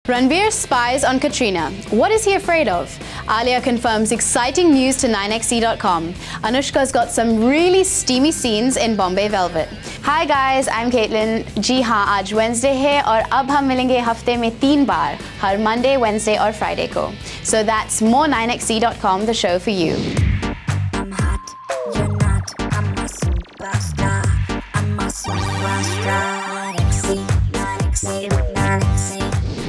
Ranbir spies on Katrina. What is he afraid of? ALIA confirms exciting news to 9xe.com. Anushka's got some really steamy scenes in Bombay Velvet. Hi guys, I'm Caitlin. जी हाँ, आज Wednesday है और अब हम मिलेंगे हफ्ते में 3 बार, हर Monday, Wednesday और Friday को. So that's more 9xe.com, the show for you. I'm hot, you're not, I'm a superstar, I'm a superstar. 9xe.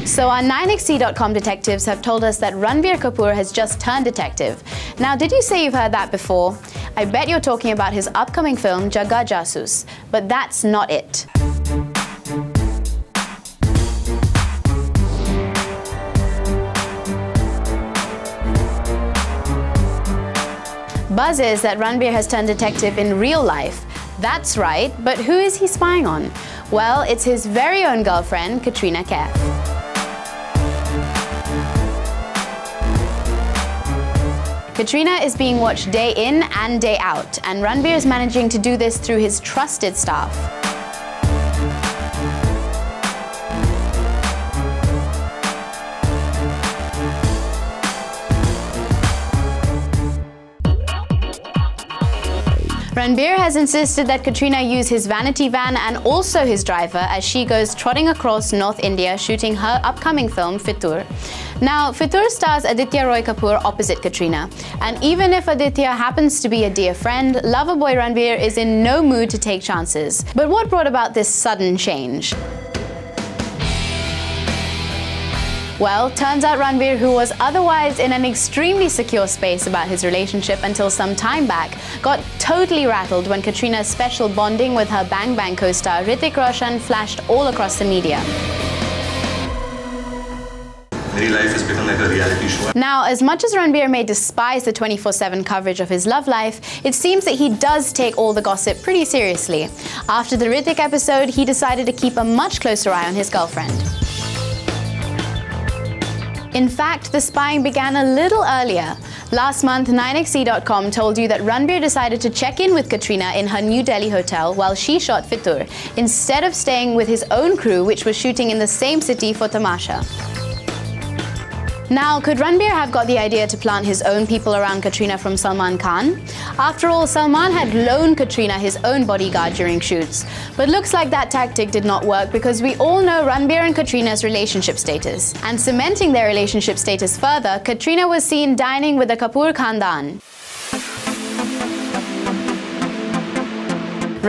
So our 9xe.com detectives have told us that Ranbir Kapoor has just turned detective. Now, did you say you've heard that before? I bet you're talking about his upcoming film, Jagga Jasoos. But that's not it. Buzz is that Ranbir has turned detective in real life. That's right, but who is he spying on? Well, it's his very own girlfriend, Katrina Kaif. Katrina is being watched day in and day out, and Ranbir is managing to do this through his trusted staff. Ranbir has insisted that Katrina use his vanity van and also his driver as she goes trotting across North India shooting her upcoming film Fitur. Now, Fitur stars Aditya Roy Kapoor opposite Katrina. And even if Aditya happens to be a dear friend, lover boy Ranbir is in no mood to take chances. But what brought about this sudden change? Well, turns out Ranbir, who was otherwise in an extremely secure space about his relationship until some time back, got totally rattled when Katrina's special bonding with her Bang Bang co-star Hrithik Roshan flashed all across the media. My life has become like a reality show. Now, as much as Ranbir may despise the 24/7 coverage of his love life, it seems that he does take all the gossip pretty seriously. After the Hrithik episode, he decided to keep a much closer eye on his girlfriend. In fact, the spying began a little earlier. Last month, 9xe.com told you that Ranbir decided to check in with Katrina in her New Delhi hotel while she shot Fitur, instead of staying with his own crew, which was shooting in the same city for Tamasha. Now, could Ranbir have got the idea to plant his own people around Katrina from Salman Khan? After all, Salman had loaned Katrina his own bodyguard during shoots. But looks like that tactic did not work because we all know Ranbir and Katrina's relationship status. And cementing their relationship status further, Katrina was seen dining with the Kapoor Khandan.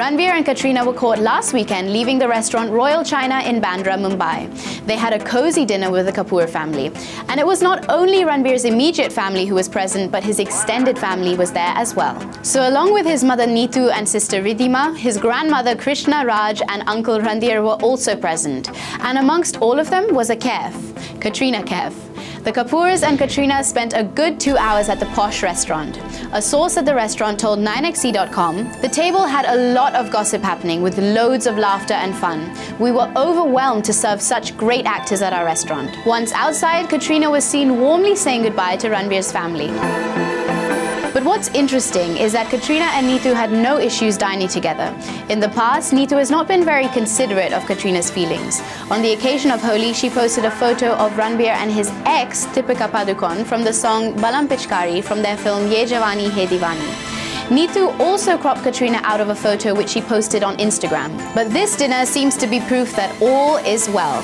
Ranbir and Katrina were caught last weekend leaving the restaurant Royal China in Bandra, Mumbai. They had a cozy dinner with the Kapoor family. And it was not only Ranbir's immediate family who was present, but his extended family was there as well. So along with his mother Neetu and sister Ridhima, his grandmother Krishna Raj and uncle Randhir were also present. And amongst all of them was a Kaif, Katrina Kaif. The Kapoors and Katrina spent a good 2 hours at the posh restaurant. A source at the restaurant told 9xe.com, the table had a lot of gossip happening with loads of laughter and fun. We were overwhelmed to serve such great actors at our restaurant. Once outside, Katrina was seen warmly saying goodbye to Ranbir's family. But what's interesting is that Katrina and Neetu had no issues dining together. In the past, Neetu has not been very considerate of Katrina's feelings. On the occasion of Holi, she posted a photo of Ranbir and his ex, Deepika Padukone, from the song Balam Pichkari from their film Ye Jawani Hai Diwani. Neetu also cropped Katrina out of a photo which she posted on Instagram. But this dinner seems to be proof that all is well.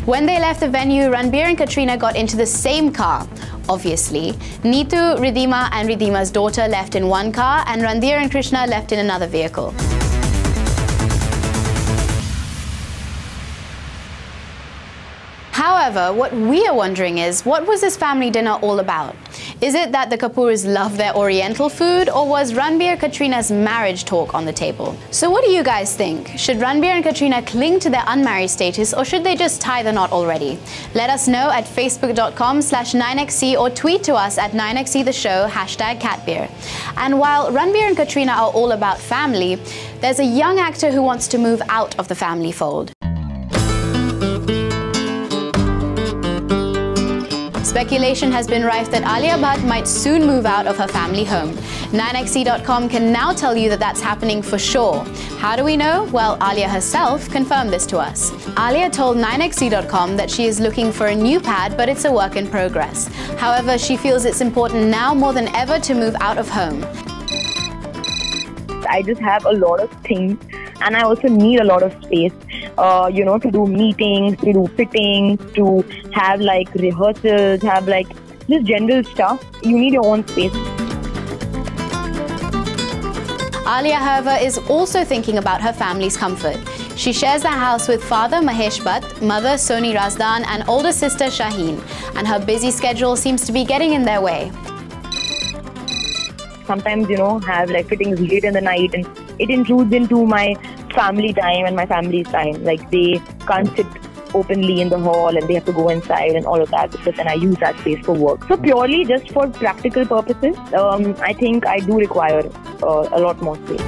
When they left the venue, Ranbir and Katrina got into the same car. Obviously, Neetu, Ridhima and Ridhima's daughter left in one car and Randhir and Krishna left in another vehicle. However, what we are wondering is, what was this family dinner all about? Is it that the Kapoors love their Oriental food, or was Ranbir Katrina's marriage talk on the table? So what do you guys think? Should Ranbir and Katrina cling to their unmarried status, or should they just tie the knot already? Let us know at facebook.com/9xe or tweet to us at 9xe the show, #catbeer. And while Ranbir and Katrina are all about family, there's a young actor who wants to move out of the family fold. Speculation has been rife that Alia Bhatt might soon move out of her family home. 9xe.com can now tell you that that's happening for sure. How do we know? Well, Alia herself confirmed this to us. Alia told 9xe.com that she is looking for a new pad, but it's a work in progress. However, she feels it's important now more than ever to move out of home. I just have a lot of things, and I also need a lot of space, to do meetings, to do fittings, to have like rehearsals, have like just general stuff. You need your own space. Alia, however, is also thinking about her family's comfort. She shares the house with father Mahesh Bhatt, mother Soni Razdan, and older sister Shaheen, and her busy schedule seems to be getting in their way. Sometimes, have like fittings late in the night, and it intrudes into my family time and my family's time. Like, they can't sit openly in the hall and they have to go inside and all of that, because then I use that space for work. So purely just for practical purposes, I think I do require a lot more space.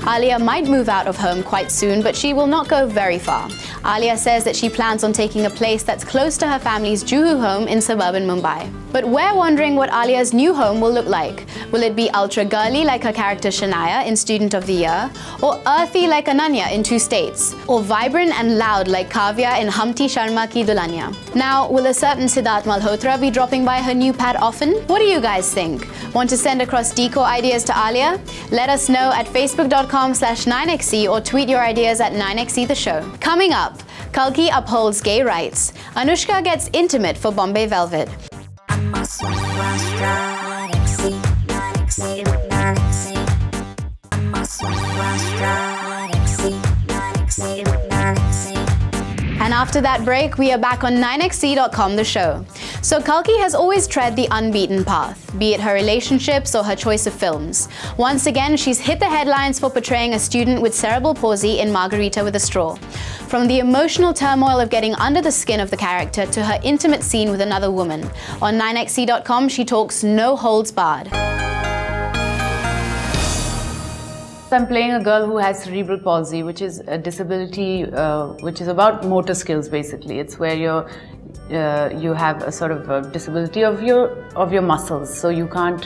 Alia might move out of home quite soon, but she will not go very far. Alia says that she plans on taking a place that's close to her family's Juhu home in suburban Mumbai. But we're wondering what Alia's new home will look like. Will it be ultra girly like her character Shania in Student of the Year? Or earthy like Ananya in Two States? Or vibrant and loud like Kavya in Humpty Sharma Ki Dulhania? Now, will a certain Siddharth Malhotra be dropping by her new pad often? What do you guys think? Want to send across decor ideas to Alia? Let us know at facebook.com/9xe or tweet your ideas at 9xe the show. Coming up, Kalki upholds gay rights. Anushka gets intimate for Bombay Velvet. And after that break, we are back on 9xe.com, the show. So Kalki has always tread the unbeaten path, be it her relationships or her choice of films. Once again, she's hit the headlines for portraying a student with cerebral palsy in Margarita with a Straw. From the emotional turmoil of getting under the skin of the character to her intimate scene with another woman. On 9xe.com, she talks no holds barred. I'm playing a girl who has cerebral palsy, which is a disability which is about motor skills basically. It's where you have a sort of a disability of your muscles. So you can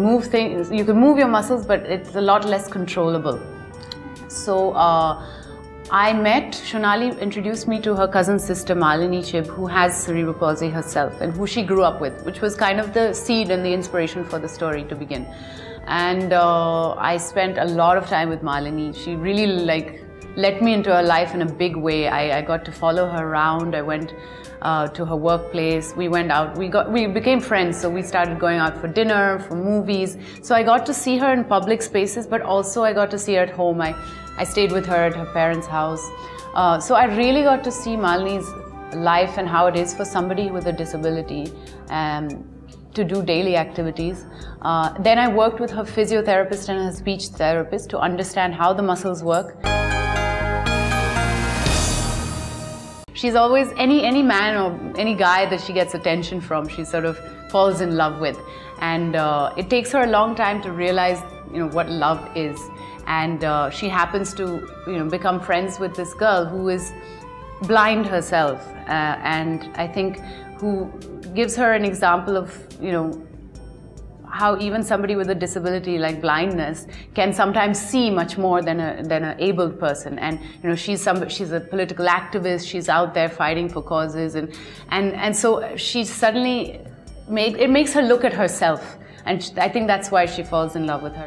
move things, you can move your muscles, but it's a lot less controllable. So I met, Shonali introduced me to her cousin sister Malini Chib, who has cerebral palsy herself and who she grew up with, which was kind of the seed and the inspiration for the story to begin. And I spent a lot of time with Malini. She really let me into her life in a big way. I got to follow her around. I went to her workplace. We went out. We became friends. So we started going out for dinner, for movies. So I got to see her in public spaces, but also I got to see her at home. I stayed with her at her parents' house. So I really got to see Malini's life and how it is for somebody with a disability to do daily activities. Then I worked with her physiotherapist and her speech therapist to understand how the muscles work. She's always, any man or any guy that she gets attention from, she sort of falls in love with. And it takes her a long time to realize, what love is. And she happens to, become friends with this girl who is blind herself. And I think who gives her an example of, how even somebody with a disability like blindness can sometimes see much more than an abled person. And she's a political activist. She's out there fighting for causes, and so she suddenly it makes her look at herself, and I think that's why she falls in love with her.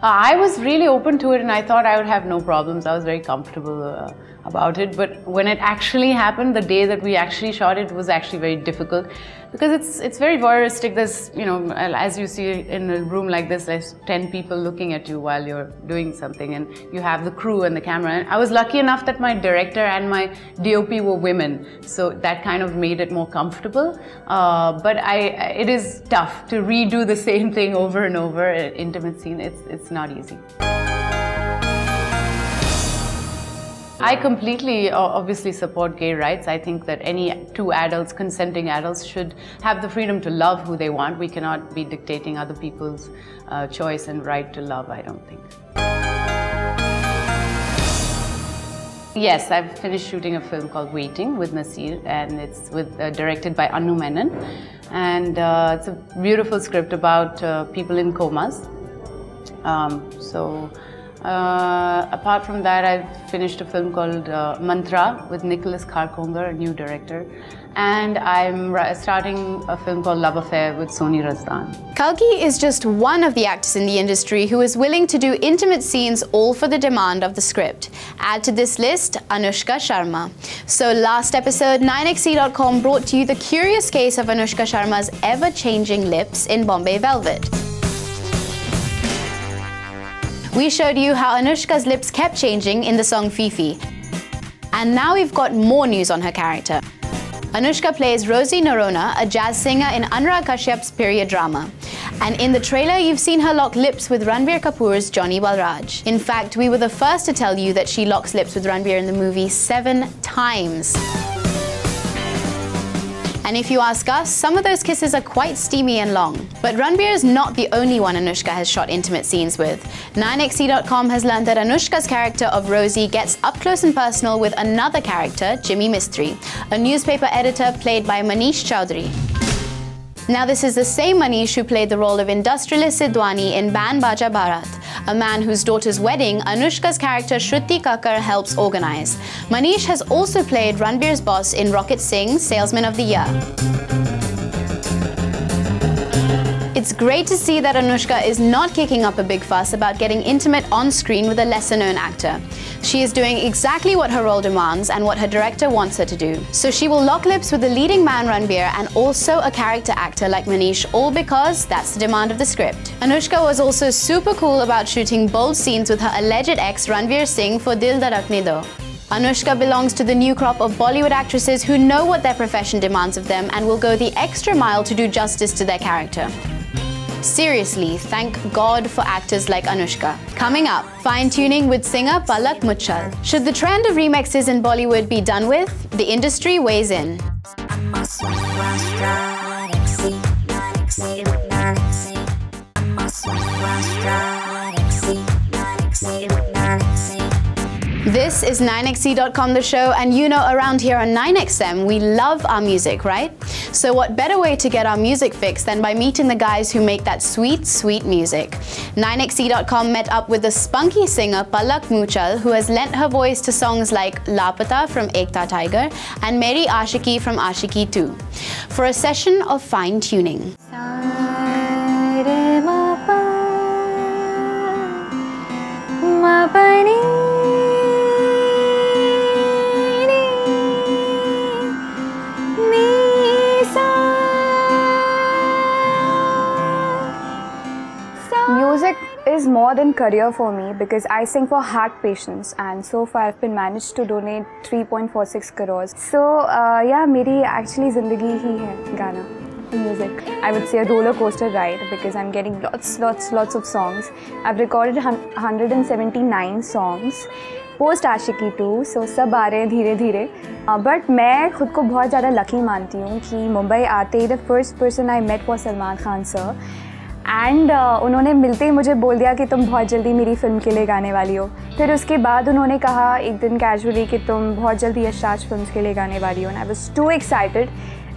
I was really open to it, and I thought I would have no problems. I was very comfortable about it. But when it actually happened, the day that we actually shot it, was actually very difficult because it's very voyeuristic. There's, as you see in a room like this, there's 10 people looking at you while you're doing something, and you have the crew and the camera. And I was lucky enough that my director and my DOP were women, so that kind of made it more comfortable. But it is tough to redo the same thing over and over. An intimate scene, it's not easy. I completely, obviously support gay rights. I think that any two adults, consenting adults, should have the freedom to love who they want. We cannot be dictating other people's choice and right to love, I don't think. Yes, I've finished shooting a film called Waiting with Nasir, and it's directed by Anu Menon, and it's a beautiful script about people in comas. Apart from that, I've finished a film called Mantra with Nicholas Kharkonger, a new director, and I'm starting a film called Love Affair with Soni Razdan. Kalki is just one of the actors in the industry who is willing to do intimate scenes all for the demand of the script. Add to this list Anushka Sharma. So last episode, 9xe.com brought to you the curious case of Anushka Sharma's ever-changing lips in Bombay Velvet. We showed you how Anushka's lips kept changing in the song Fifi. And now we've got more news on her character. Anushka plays Rosie Narona, a jazz singer in Anurag Kashyap's period drama. And in the trailer, you've seen her lock lips with Ranbir Kapoor's Johnny Balraj. In fact, we were the first to tell you that she locks lips with Ranbir in the movie 7 times. And if you ask us, some of those kisses are quite steamy and long. But Ranbir is not the only one Anushka has shot intimate scenes with. 9xe.com has learned that Anushka's character of Rosie gets up close and personal with another character, Jimmy Mistry, a newspaper editor played by Manish Chowdhury. Now this is the same Manish who played the role of industrialist Sidwani in Band Baja Bharat, a man whose daughter's wedding Anushka's character Shruti Kakkar helps organize. Manish has also played Ranbir's boss in Rocket Singh's Salesman of the Year. It's great to see that Anushka is not kicking up a big fuss about getting intimate on screen with a lesser-known actor. She is doing exactly what her role demands and what her director wants her to do. So she will lock lips with the leading man Ranbir and also a character actor like Manish, all because that's the demand of the script. Anushka was also super cool about shooting bold scenes with her alleged ex Ranveer Singh for Dil Dharakne Do. Anushka belongs to the new crop of Bollywood actresses who know what their profession demands of them and will go the extra mile to do justice to their character. Seriously, thank God for actors like Anushka. Coming up, fine-tuning with singer Palak Muchal. Should the trend of remixes in Bollywood be done with? The industry weighs in. This is 9xe.com, the show, and you know around here on 9XM, we love our music, right? So what better way to get our music fix than by meeting the guys who make that sweet, sweet music? 9xe.com met up with the spunky singer Palak Muchal, who has lent her voice to songs like Lapata from Ekta Tiger and Meri Aashiki from Aashiki 2 for a session of fine-tuning. Music is more than career for me because I sing for heart patients, and so far I've been managed to donate 3.46 crores. So yeah, मेरी actually ज़िंदगी ही है गाना, music. I would say a roller coaster ride because I'm getting lots of songs. I've recorded 179 songs post Aashiki 2, so सब आ रहे हैं धीरे धीरे. But मैं खुद को बहुत ज़्यादा lucky मानती हूँ कि मुंबई आते ही the first person I met was Salman Khan sir. And उन्होंने मिलते ही मुझे बोल दिया कि तुम बहुत जल्दी मेरी फ़िल्म के लिए गाने वाली हो. फिर उसके बाद उन्होंने कहा एक दिन कैजुअली कि तुम बहुत जल्दी यशराज फिल्म्स के लिए गाने वाली हो. And I was too excited.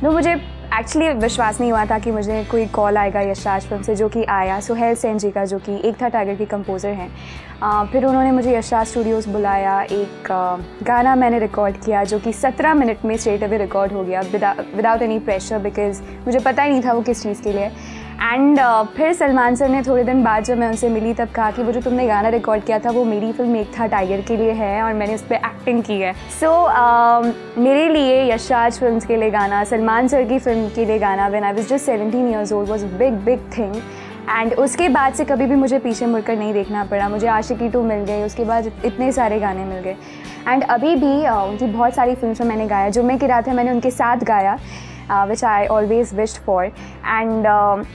No, मुझे एक्चुअली विश्वास नहीं हुआ था कि मुझे कोई कॉल आएगा यशराज फिल्म से, जो कि आया सुहेल सेन जी का, जो कि एकता टाइगर के कंपोज़र हैं. फिर उन्होंने मुझे यशराज स्टूडियोज़ बुलाया. एक गाना मैंने रिकॉर्ड किया जो कि 17 मिनट में स्ट्रेट अवे रिकॉर्ड हो गया विदाउट एनी प्रेशर, बिकॉज मुझे पता ही नहीं था वो किस चीज़ के लिए. एंड फिर सलमान सर ने थोड़े दिन बाद जब मैं उनसे मिली तब कहा कि वो जो तुमने गाना रिकॉर्ड किया था वो मेरी फिल्म एकता टाइगर के लिए है और मैंने उस पर एक्टिंग की है. सो मेरे लिए यशराज फिल्म्स के लिए गाना, सलमान सर की फिल्म के लिए गाना when I was just 17 years old was a big thing. And उसके बाद से कभी भी मुझे पीछे मुड़कर नहीं देखना पड़ा. मुझे आशिकी 2 मिल गई, उसके बाद इतने सारे गाने मिल गए. एंड अभी भी उनकी बहुत सारी फिल्म्स में मैंने गाया. जो मैं किरा था मैंने उनके साथ गाया, which I always wished for. And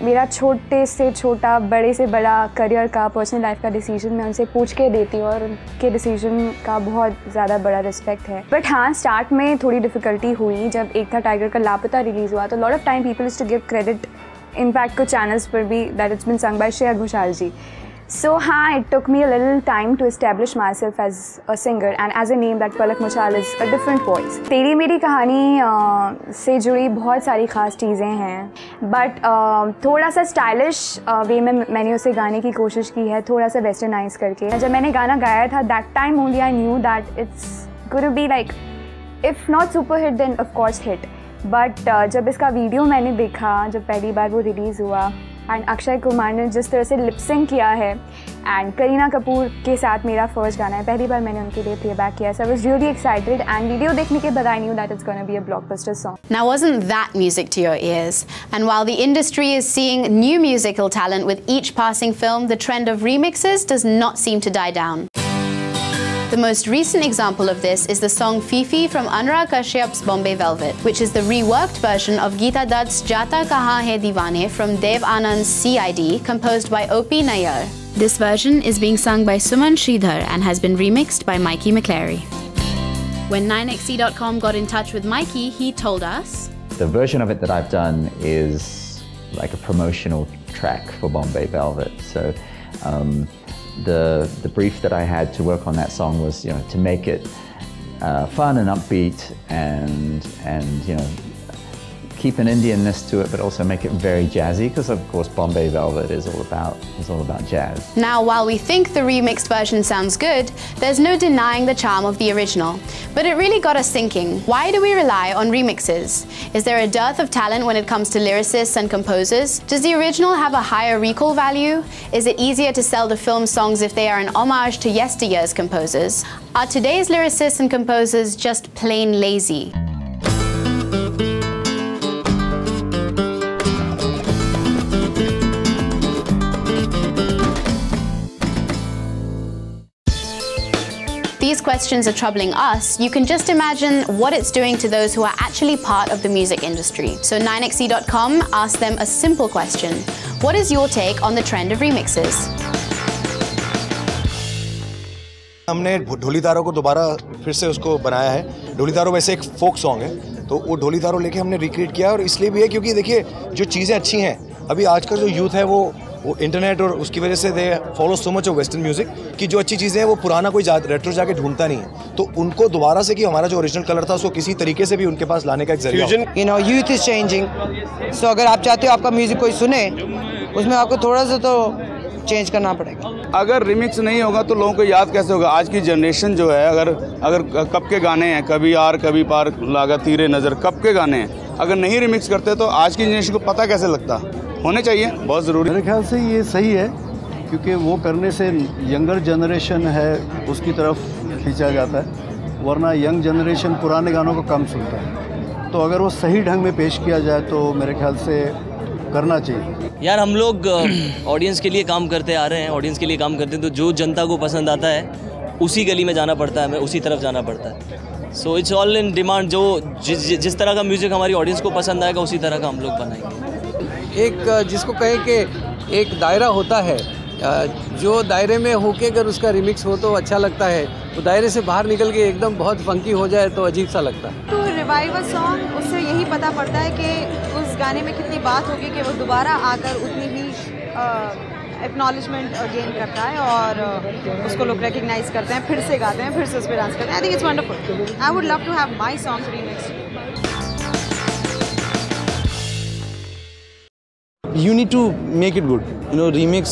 मेरा छोटे से छोटा, बड़े से बड़ा करियर का, पर्सनल लाइफ का डिसीजन मैं उनसे पूछ के देती हूँ और उनके डिसीजन का बहुत ज़्यादा बड़ा रिस्पेक्ट है. बट हाँ, स्टार्ट में थोड़ी डिफ़िकल्टी हुई जब एकता टाइगर का लापता रिलीज़ हुआ. तो lot of time people is to give credit, in fact कुछ चैनल्स पर भी, that it's been sung by Shreya Ghoshal ji. So हाँ, it took me a little time to establish myself as a singer and as a name that Palak Machal is a different voice. तेरी मेरी कहानी से जुड़ी बहुत सारी ख़ास चीज़ें हैं, but थोड़ा सा स्टाइलिश वे में मैंने उसे गाने की कोशिश की है, थोड़ा सा वेस्टर्नाइज करके। जब मैंने गाना गाया था, that time only I knew that it's going to be like, if not super hit then of course hit. But जब इसका वीडियो मैंने देखा, जब पहली बार वो रिलीज़ हुआ एंड अक्षय कुमार ने जिस तरह से लिपसिंग किया है एंड करीना कपूर के साथ मेरा फर्स्ट गाना है, पहली बार मैंने उनके लिए प्लेबैक किया, so I was really excited and video देखने के बाद I knew that it's going to be a blockbuster song. Now wasn't that music to your ears? And while the industry is seeing new musical talent with each passing film, the trend of remixes does not seem to die down. The most recent example of this is the song Fifi from Anurag Kashyap's Bombay Velvet, which is the reworked version of Geeta Dutt's Jata Kahan Hai Deewane from Dev Anand's CID, composed by O.P. Nayyar. This version is being sung by Suman Sridhar and has been remixed by Mikey McClary. When 9XE.com got in touch with Mikey, he told us, the version of it that I've done is like a promotional track for Bombay Velvet. So the brief that I had to work on that song was, you know, to make it fun and upbeat and you know, keep an Indianness to it, but also make it very jazzy, because of course Bombay Velvet is all about jazz. Now, while we think the remixed version sounds good, there's no denying the charm of the original. But it really got us thinking, why do we rely on remixes? Is there a dearth of talent when it comes to lyricists and composers? Does the original have a higher recall value? Is it easier to sell the film songs if they are an homage to yesteryear's composers? Are today's lyricists and composers just plain lazy? These questions are troubling us. You can just imagine what it's doing to those who are actually part of the music industry. So 9XE.com asked them a simple question. What is your take on the trend of remixes? हमने ढोली तारों को दोबारा फिर से उसको बनाया है। ढोली तारों वैसे एक फोक सॉन्ग है, तो वो ढोली तारों लेके हमने रिक्रिएट किया, और इसलिए भी है क्योंकि देखिए जो चीज़ें अच्छी हैं, अभी आज का जो यूथ है वो इंटरनेट और उसकी वजह से they follow so much of western music कि जो अच्छी चीज़ें हैं वो पुराना कोई रेट्रो जाके ढूंढता नहीं है, तो उनको दोबारा से कि हमारा जो ओरिजिनल कलर था उसको किसी तरीके से भी उनके पास लाने का एक जरिया। You know, youth is changing, so अगर आप चाहते हो आपका म्यूजिक कोई सुने, उसमें आपको थोड़ा सा तो चेंज करना पड़ेगा। अगर रिमिक्स नहीं होगा तो लोगों को याद कैसे होगा? आज की जनरेशन जो है, अगर कब के गाने हैं, कभी यार कभी पार लागा तीरे नज़र, कब के गाने हैं, अगर नहीं रिमिक्स करते तो आज की जनरेशन को पता कैसे लगता? होने चाहिए, बहुत ज़रूरी। मेरे ख्याल से ये सही है, क्योंकि वो करने से यंगर जनरेशन है उसकी तरफ खींचा जाता है, वरना यंग जनरेशन पुराने गानों को कम सुनता है। तो अगर वो सही ढंग में पेश किया जाए तो मेरे ख्याल से करना चाहिए। यार हम लोग ऑडियंस के लिए काम करते आ रहे हैं, ऑडियंस के लिए काम करते हैं, तो जो जनता को पसंद आता है उसी गली में जाना पड़ता है, हमें उसी तरफ जाना पड़ता है। So it's all in demand, जो जिस तरह का म्यूज़िक हमारी ऑडियंस को पसंद आएगा उसी तरह का हम लोग बनाएंगे। एक जिसको कहे कि एक दायरा होता है, जो दायरे में होके अगर उसका रिमिक्स हो तो अच्छा लगता है, तो दायरे से बाहर निकल के एकदम बहुत फंकी हो जाए तो अजीब सा लगता है। तो रिवाइव अ सॉन्ग, उससे यही पता पड़ता है कि उस गाने में कितनी बात होगी कि वो दोबारा आकर उतनी ही एक्नॉलेजमेंट गेन करता है और उसको लोग रिकग्नाइज करते हैं, फिर से गाते हैं, फिर से उस पर डांस करते हैं। I think it's wonderful. I would love to have my songs remixed. You need to make it good, you know, remix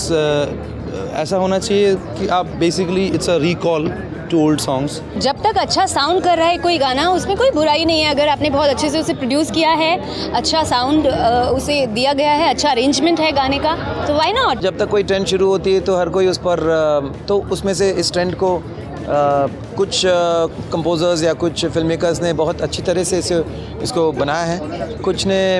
ऐसा होना चाहिए कि आप basically it's a recall to old songs. जब तक अच्छा साउंड कर रहा है कोई गाना, उसमें कोई बुराई नहीं है। अगर आपने बहुत अच्छे से उसे प्रोड्यूस किया है, अच्छा साउंड उसे दिया गया है, अच्छा अरेंजमेंट है गाने का, तो व्हाई नॉट। जब तक कोई ट्रेंड शुरू होती है तो हर कोई उस पर तो उसमें से इस ट्रेंड को कुछ कंपोजर्स या कुछ फिल्म मेकर्स ने बहुत अच्छी तरह से इसको बनाया है, कुछ ने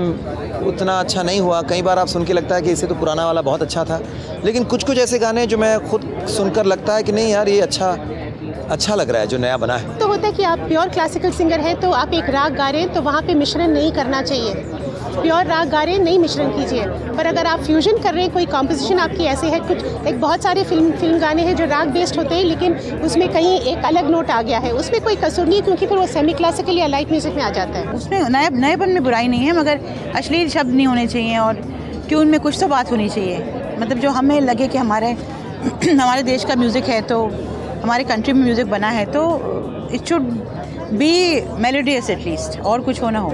उतना अच्छा नहीं हुआ। कई बार आप सुन के लगता है कि इससे तो पुराना वाला बहुत अच्छा था, लेकिन कुछ ऐसे गाने जो मैं खुद सुनकर लगता है कि नहीं यार ये अच्छा लग रहा है जो नया बना है। तो होता है कि आप प्योर क्लासिकल सिंगर हैं तो आप एक राग गा रहे हैं तो वहाँ पे मिश्रण नहीं करना चाहिए, प्योर राग गा रहे हैं नहीं मिश्रण कीजिए। पर अगर आप फ्यूजन कर रहे हैं, कोई कॉम्पोजिशन आपकी ऐसे है, कुछ एक बहुत सारे फिल्म गाने हैं जो राग बेस्ड होते हैं लेकिन उसमें कहीं एक अलग नोट आ गया है, उसमें कोई कसूर नहीं, क्योंकि फिर वो सेमी क्लासिकल या लाइट म्यूजिक में आ जाता है। उसमें नएपन में बुराई नहीं है, मगर अश्लील शब्द नहीं होने चाहिए और ट्यून में कुछ तो बात होनी चाहिए, मतलब जो हमें लगे कि हमारे हमारे देश का म्यूज़िक है, तो हमारे कंट्री में म्यूज़िक बना है, तो it should be melodious at least, और कुछ हो ना हो।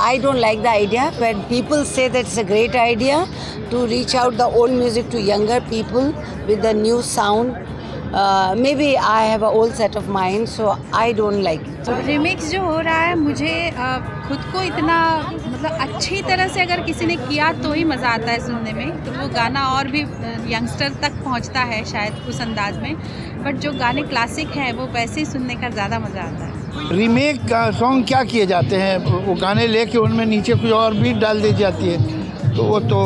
I don't like the idea, but people say that it's a great idea to reach out the old music to younger people with the new sound. Maybe I have an old set of mind, so I don't like it. Remix जो हो रहा है, मुझे खुद को इतना मतलब अच्छी तरह से अगर किसी ने किया तो ही मज़ा आता है सुनने में, तो वो गाना और भी यंगस्टर तक पहुंचता है शायद उस अंदाज में। बट जो गाने क्लासिक हैं वो वैसे ही सुनने का ज़्यादा मज़ा आता है। रीमेक का सॉन्ग क्या किए जाते हैं, वो गाने लेके उनमें नीचे कुछ और बीट डाल दी जाती है, तो वो तो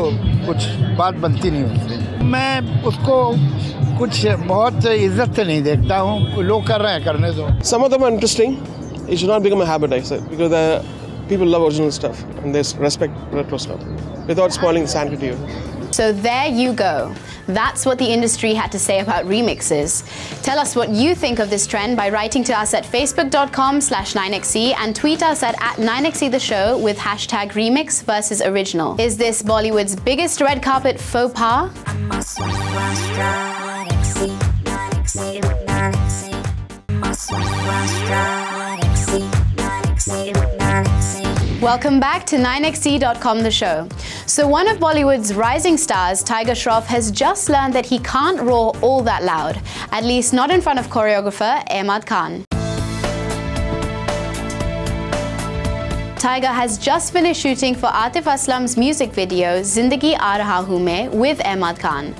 कुछ बात बनती नहीं होती। मैं उसको कुछ बहुत इज्जत से नहीं देखता हूँ, लोग कर रहे हैं, करने दो। Some of them are interesting. It should not become a habit, I said, because people love original stuff and they respect retro stuff without spoiling the sanctity of it. So there you go. That's what the industry had to say about remixes. Tell us what you think of this trend by writing to us at facebook.com/9XE and tweet us at @9XE the show with hashtag remix versus original. Is this Bollywood's biggest red carpet faux pas? Welcome back to 9XE.com the show. So one of Bollywood's rising stars, Tiger SHROFF, has just learned that he can't roar all that loud, at least not in front of choreographer Ahmad Khan. Tiger has just finished shooting for ATIF ASLAM's music video Zindagi Aa Raha Hoon Main with Ahmad Khan.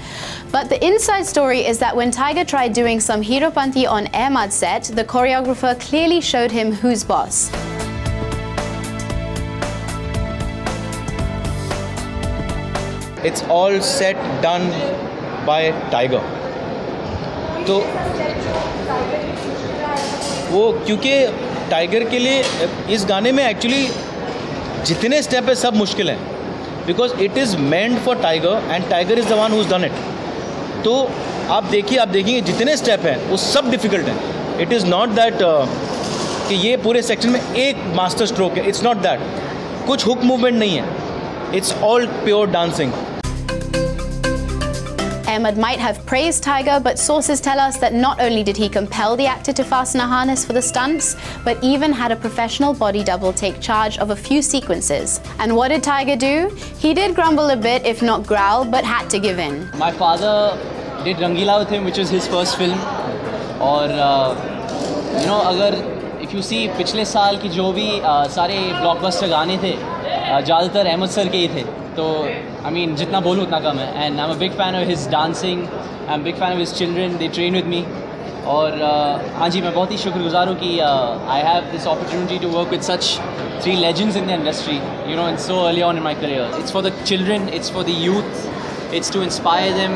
But the inside story is that when Tiger tried doing some Heropanti on Ahmad's set, the choreographer clearly showed him who's boss. It's all set done by Tiger. तो वो क्योंकि tiger के लिए इस गाने में actually जितने step है सब मुश्किल हैं, because it is meant for tiger and tiger is the one who is done it. तो आप देखेंगे जितने स्टेप हैं वो सब डिफ़िकल्ट हैं। इट इज़ नॉट दैट कि ये पूरे सेक्शन में एक मास्टर स्ट्रोक है, इट्स नॉट दैट। कुछ हुक मूवमेंट नहीं है, it's all pure dancing. Ahmad might have praised Tiger, but sources tell us that not only did he compel the actor to fasten a harness for the stunts, but even had a professional body double take charge of a few sequences. And what did Tiger do? He did grumble a bit, if not growl, but had to give in. My father did Rangila with him, which was his first film. और अगर if you see पिछले साल की जो भी सारे blockbuster गाने थे ज़्यादातर अहमद सर के ही थे, तो I mean जितना बोलूँ उतना कम है। And I'm a big fan of his dancing, I'm a big fan of his children, they train with me. और हाँ जी, मैं बहुत ही शुक्रगुजार हूँ कि I have this opportunity to work with such three legends in the industry, and so early on in my career. It's for the children, it's for the youth, it's to inspire them,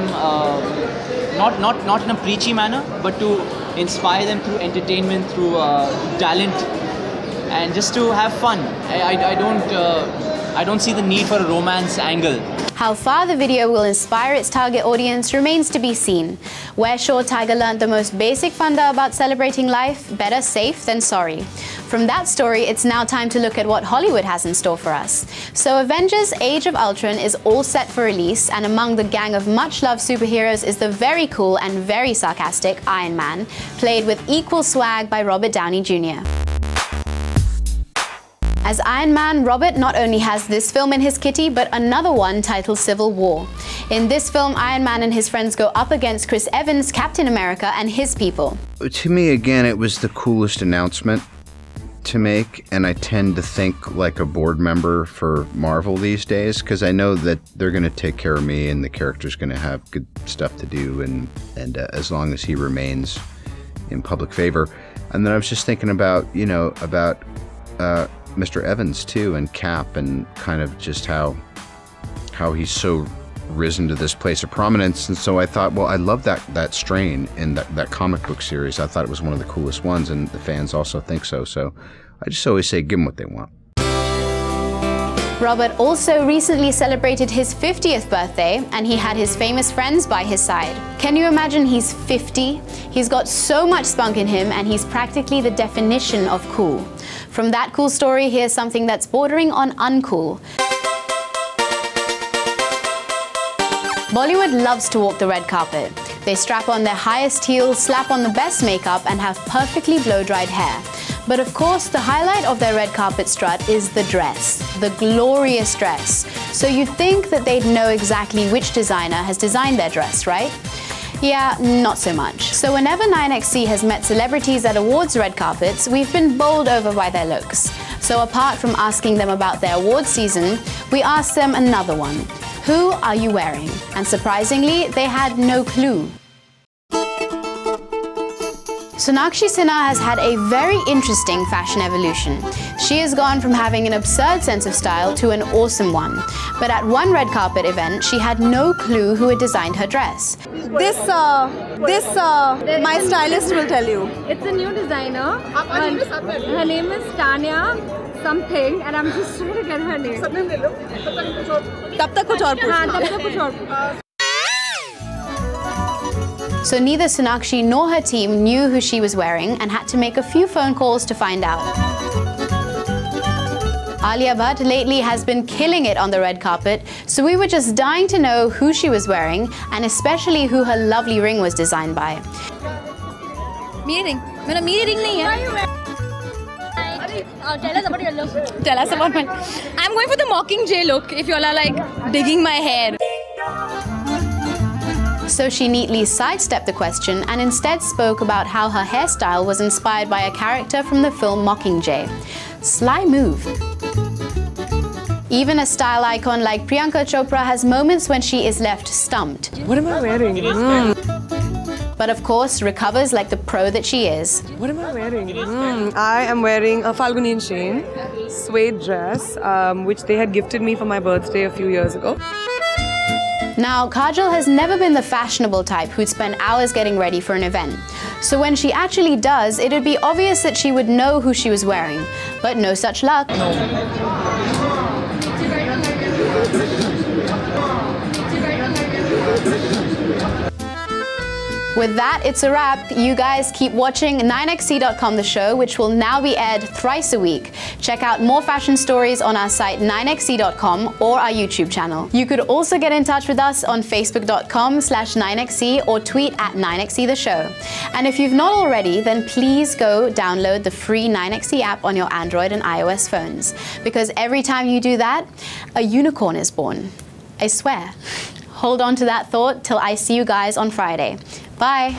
not in a preachy manner, but to inspire them through entertainment, through talent, and just to have fun. I don't see the need for a romance angle. How far the video will inspire its target audience remains to be seen. We're sure Tiger learned the most basic funda about celebrating life: better safe than sorry. From that story, it's now time to look at what Hollywood has in store for us. So Avengers: Age of Ultron is all set for release, and among the gang of much-loved superheroes is the very cool and very sarcastic Iron Man, played with equal swag by Robert Downey Jr. As Iron Man, Robert not only has this film in his kitty, but another one titled Civil War. In this film, Iron Man and his friends go up against Chris Evans, Captain America, and his people. To me, again, it was the coolest announcement to make, and I tend to think like a board member for Marvel these days, because I know that they're going to take care of me and the character's going to have good stuff to do, and as long as he remains in public favor. And then I was just thinking about, Mr. Evans too, and Cap, and kind of just how he's so risen to this place of prominence. And so I thought, well, I love that strain in that comic book series. I thought it was one of the coolest ones, and the fans also think so. So I just always say, give them what they want. Robert also recently celebrated his 50th birthday, and he had his famous friends by his side. Can you imagine he's 50? He's got so much spunk in him, and he's practically the definition of cool. From that cool story, here's something that's bordering on uncool. Bollywood loves to walk the red carpet. They strap on their highest heels, slap on the best makeup, and have perfectly blow-dried hair. But of course, the highlight of their red carpet strut is the dress, the glorious dress. So you'd think that they'd know exactly which designer has designed their dress, right? Yeah, not so much. So whenever 9XC has met celebrities at awards red carpets, we've been bowled over by their looks. So apart from asking them about their awards season, we asked them another one. Who are you wearing? And surprisingly, they had no clue. Sonakshi Sinha has had a very interesting fashion evolution. She has gone from having an absurd sense of style to an awesome one. But at one red carpet event, she had no clue who had designed her dress. This my stylist will tell you. It's a new designer. Her name is Tanya something, and I'm just trying to get her name. तब तक कुछ और पूछना. So neither Sonakshi nor her team knew who she was wearing and had to make a few phone calls to find out. ALIA lately has been killing it on the red carpet, so we were just dying to know who she was wearing and especially who her lovely ring was designed by. Meeting. Meeting nahi hai. Tell us about mine. I'm going for the Mockingjay look if you all are like digging my hair. So she neatly sidestepped the question and instead spoke about how her hairstyle was inspired by a character from the film Mockingjay. Sly move. Even a style icon like Priyanka Chopra has moments when she is left stumped. What am I wearing? But of course, recovers like the pro that she is. What am I wearing? I am wearing a Falguni and Shane suede dress, which they had gifted me for my birthday a few years ago. Now, Kajol has never been the fashionable type who'd spend hours getting ready for an event. So when she actually does, it'd be obvious that she would know who she was wearing. But no such luck. With that, it's a wrap. You guys keep watching 9XC.com, the show, which will now be aired thrice a week. Check out more fashion stories on our site 9XC.com or our YouTube channel. You could also get in touch with us on facebook.com/9XC or tweet at 9XC the show. And if you've not already, then please go download the free 9XC app on your Android and iOS phones. Because every time you do that, a unicorn is born. I swear. Hold on to that thought till I see you guys on Friday. Bye.